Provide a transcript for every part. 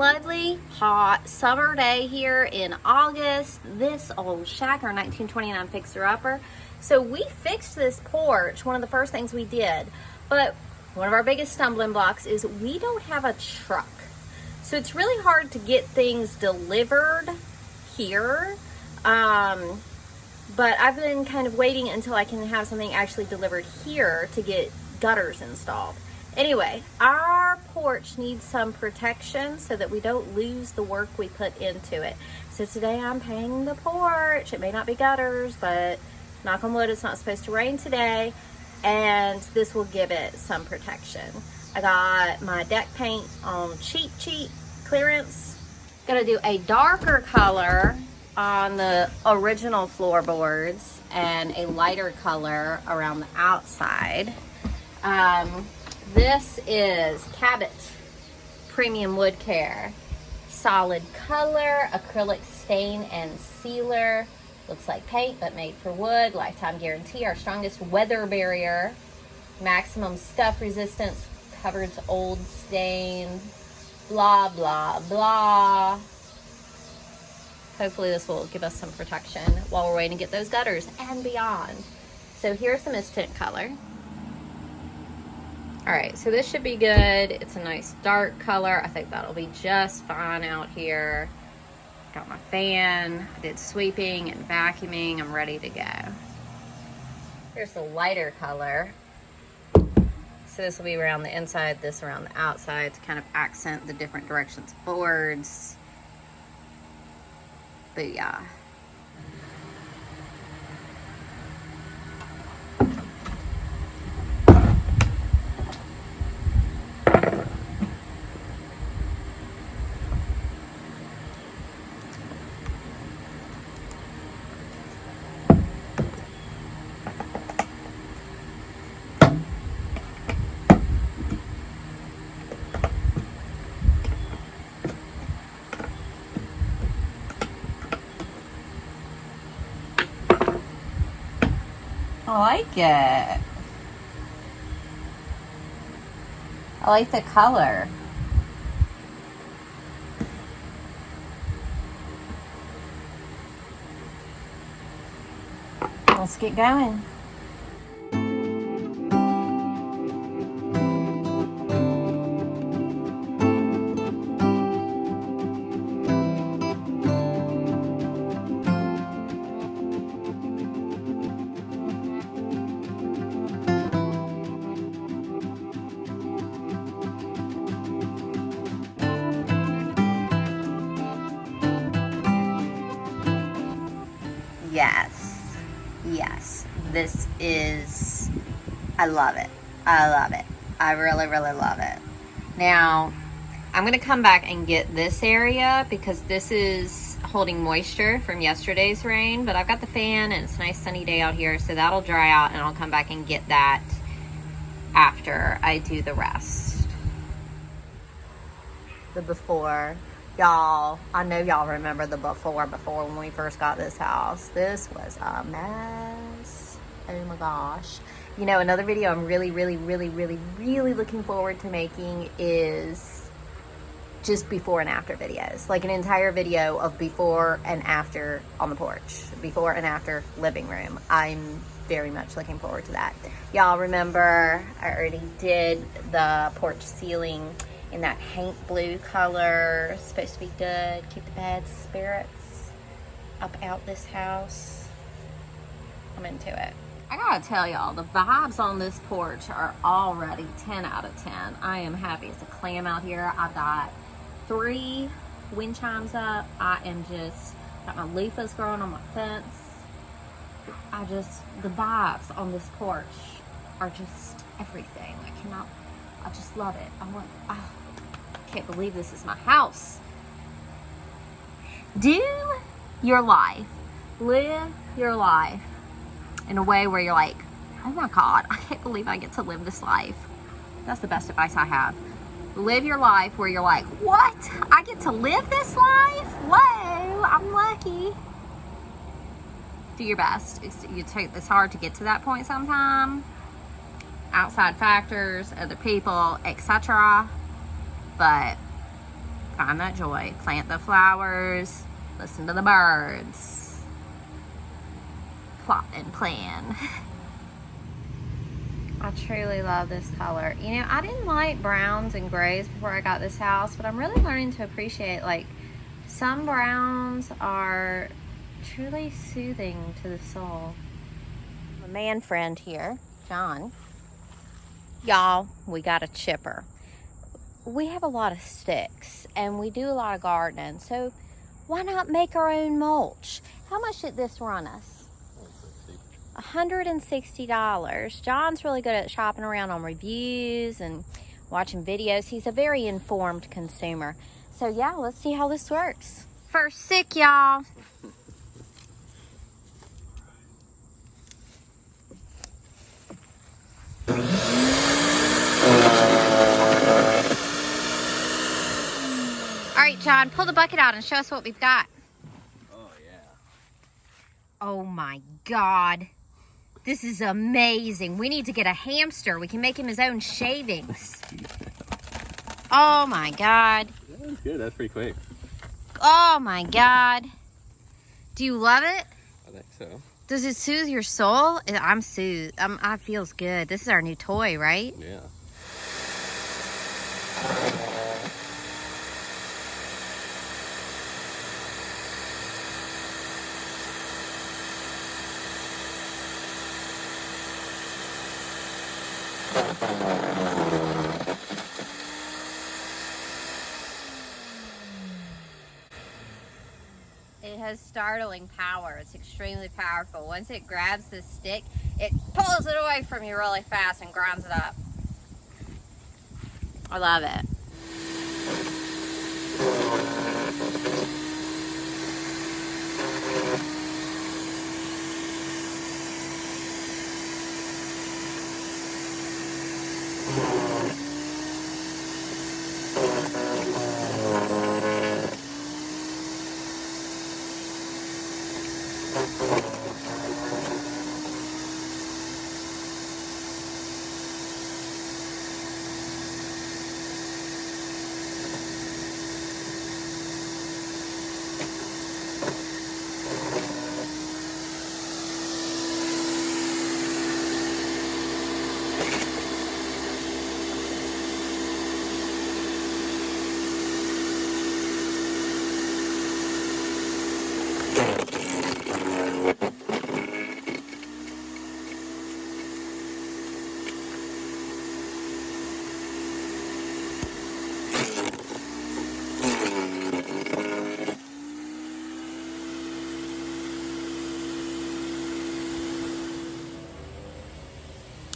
lovely, hot summer day here in August. This Ole Shack, our 1929 fixer-upper. So we fixed this porch, one of the first things we did. But one of our biggest stumbling blocks is we don't have a truck. So it's really hard to get things delivered here. But I've been kind of waiting until I can have something actually delivered here to get gutters installed. Anyway, our porch needs some protection so that we don't lose the work we put into it. So today I'm painting the porch. It may not be gutters, but knock on wood, it's not supposed to rain today. And this will give it some protection. I got my deck paint on cheap clearance. Gonna do a darker color on the original floorboards and a lighter color around the outside. This is Cabot Premium Wood Care. Solid color, acrylic stain and sealer. Looks like paint, but made for wood. Lifetime guarantee. Our strongest weather barrier. Maximum scuff resistance. Covers old stain. Blah, blah, blah. Hopefully this will give us some protection while we're waiting to get those gutters and beyond. So here's the mist tint color. All right, so this should be good. It's a nice dark color. I think that'll be just fine out here. Got my fan. I did sweeping and vacuuming. I'm ready to go. Here's the lighter color. So this will be around the inside, this around the outside to kind of accent the different directions of boards. Booyah. I like it. I like the color. Let's get going. Yes, this is, I love it. I really love it. Now, I'm gonna come back and get this area because this is holding moisture from yesterday's rain, but I've got the fan and it's a nice sunny day out here, so that'll dry out and I'll come back and get that after I do the rest. The before. Y'all, I know y'all remember the before when we first got this house. This was a mess. Oh my gosh. You know, another video I'm really looking forward to making is just before and after videos. Like an entire video of before and after on the porch. Before and after living room. I'm very much looking forward to that. Y'all remember I already did the porch ceiling in that paint blue color. It's supposed to be good. Keep the bad spirits up out this house. I'm into it. I gotta tell y'all, the vibes on this porch are already 10 out of 10. I am happy as a clam out here. I've got 3 wind chimes up. I am just, got my loofahs growing on my fence. The vibes on this porch are just everything. I just love it. I can't believe this is my house. Do your life, live your life in a way where you're like, oh my God, I can't believe I get to live this life. That's the best advice I have. Live your life where you're like, what? I get to live this life? Whoa, I'm lucky. Do your best. It's hard to get to that point sometimes. Outside factors, other people, etc. But find that joy. Plant the flowers, listen to the birds, plot and plan. I truly love this color. You know, I didn't like browns and grays before I got this house, but I'm really learning to appreciate, like, some browns are truly soothing to the soul. My man friend here, John. Y'all, we got a chipper. We have a lot of sticks and we do a lot of gardening, so why not make our own mulch? How much did this run us? $160. John's really good at shopping around on reviews and watching videos. He's a very informed consumer. So yeah, let's see how this works. First stick, y'all. All right, John, pull the bucket out and show us what we've got. Oh, yeah. Oh my God. This is amazing. We need to get a hamster. We can make him his own shavings. Oh my God. That was good. That's pretty quick. Oh my God. Do you love it? I think so. Does it soothe your soul? I'm soothed. I feels good. This is our new toy, right? Yeah. It has startling power. It's extremely powerful. Once it grabs the stick, it pulls it away from you really fast and grinds it up. I love it.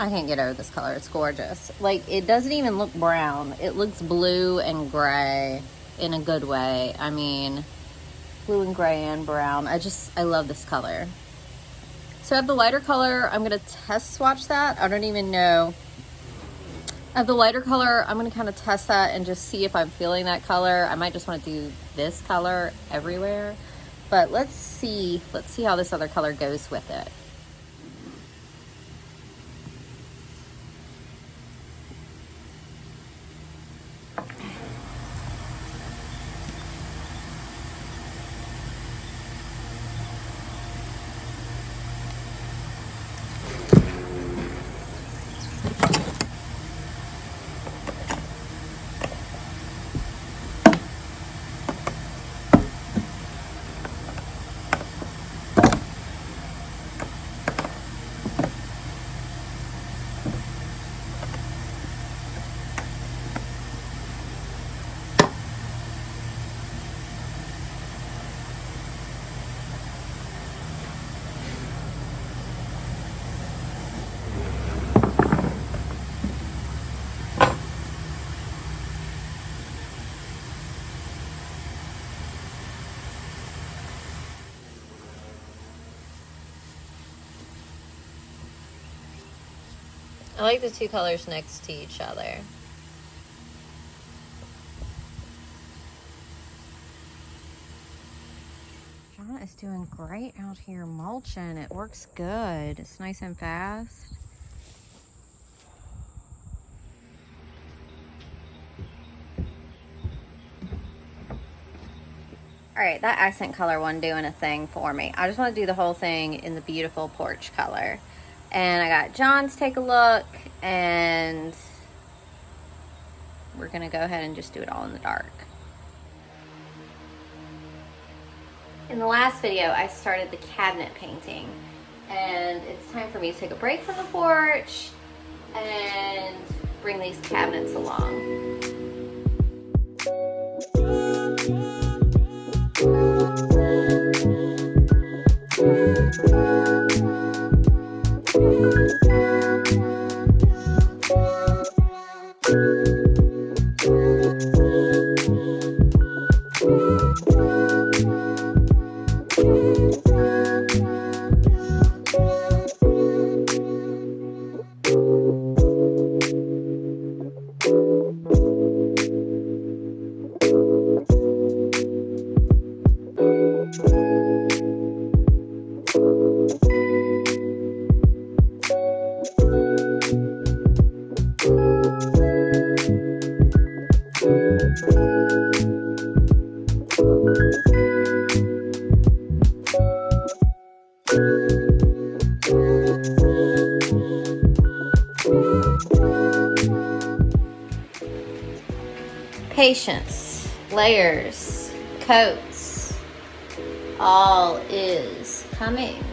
I can't get over this color. It's gorgeous. Like, it doesn't even look brown. It looks blue and gray in a good way. I mean, blue and gray and brown. I love this color. So I have the lighter color. I'm going to test swatch that. I don't even know. I have the lighter color. I'm going to kind of test that and just see if I'm feeling that color. I might just want to do this color everywhere. But let's see how this other color goes with it. I like the two colors next to each other. John is doing great out here mulching. It works good. It's nice and fast. All right, that accent color wasn't doing a thing for me. I just want to do the whole thing in the beautiful porch color. And I got John to take a look, and we're gonna go ahead and just do it all in the dark. In the last video, I started the cabinet painting, and it's time for me to take a break from the porch and bring these cabinets along. Patience, layers, coats, all is coming.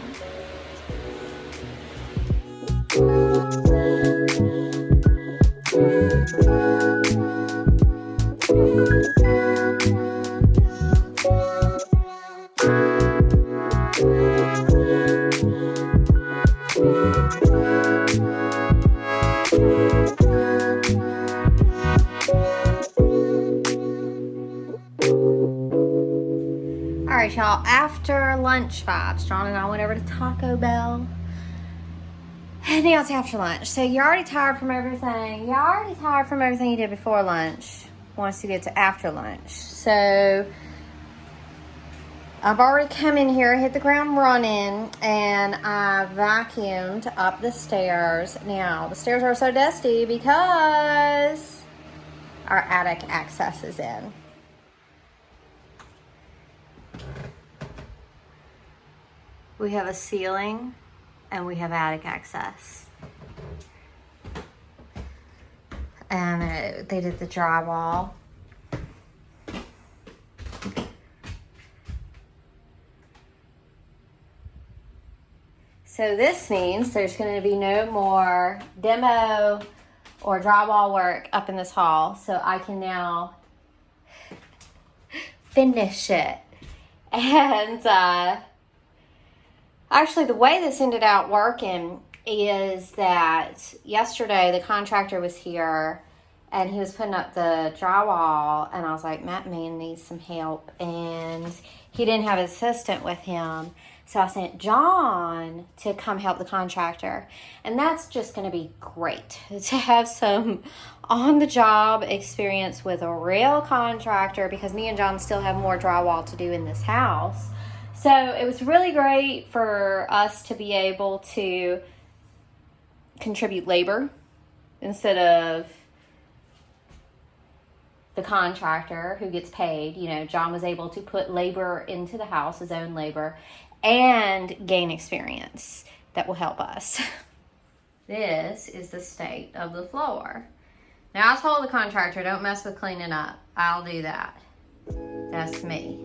Alright, y'all, after lunch vibes, John and I went over to Taco Bell. And now it's after lunch. So you're already tired from everything. You're already tired from everything you did before lunch. Wants to get to after lunch. So I've already come in here, hit the ground running, and I vacuumed up the stairs. Now, the stairs are so dusty because our attic access is in. We have a ceiling and we have attic access. And they did the drywall. So this means there's going to be no more demo or drywall work up in this hall. So I can now finish it. And actually, the way this ended out working is that yesterday the contractor was here and he was putting up the drywall, and I was like, Matt Man needs some help, and he didn't have his assistant with him, so I sent John to come help the contractor. And that's just going to be great to have some on-the-job experience with a real contractor, because me and John still have more drywall to do in this house. So it was really great for us to be able to contribute labor instead of the contractor who gets paid. You know, John was able to put labor into the house, his own labor, and gain experience that will help us. This is the state of the floor. Now, I told the contractor, don't mess with cleaning up. I'll do that. That's me.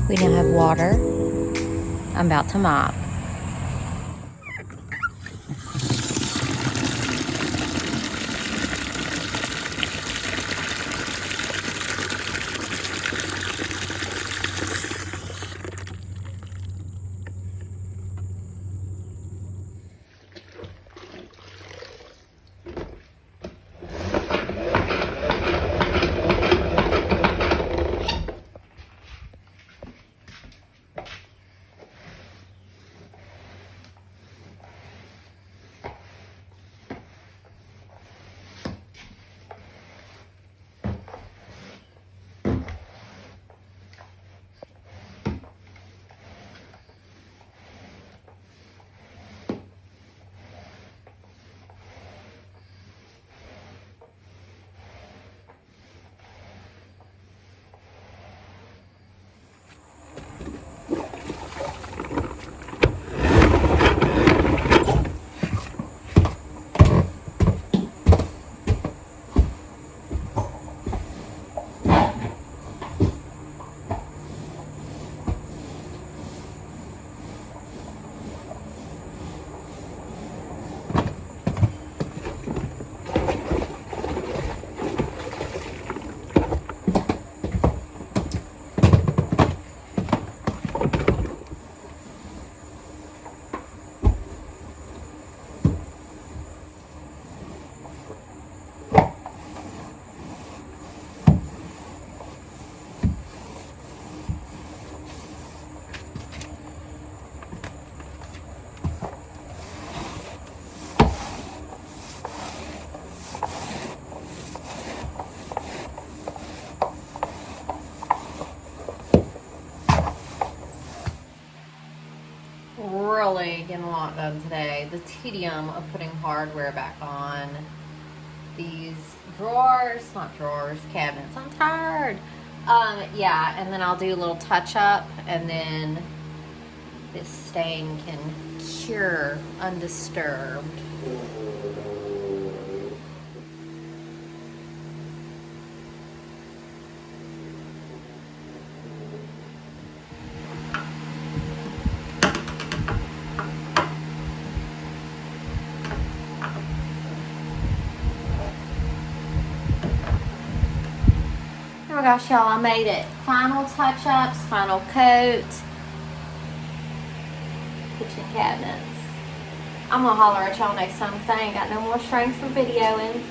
We now have water. I'm about to mop. getting a lot done today. The tedium of putting hardware back on. These drawers, not drawers, cabinets. I'm tired. Yeah, and then I'll do a little touch up, and then this stain can cure undisturbed. Oh my gosh, y'all, I made it. Final touch-ups, final coat. Kitchen cabinets. I'm gonna holler at y'all next time because I ain't got no more strength for videoing.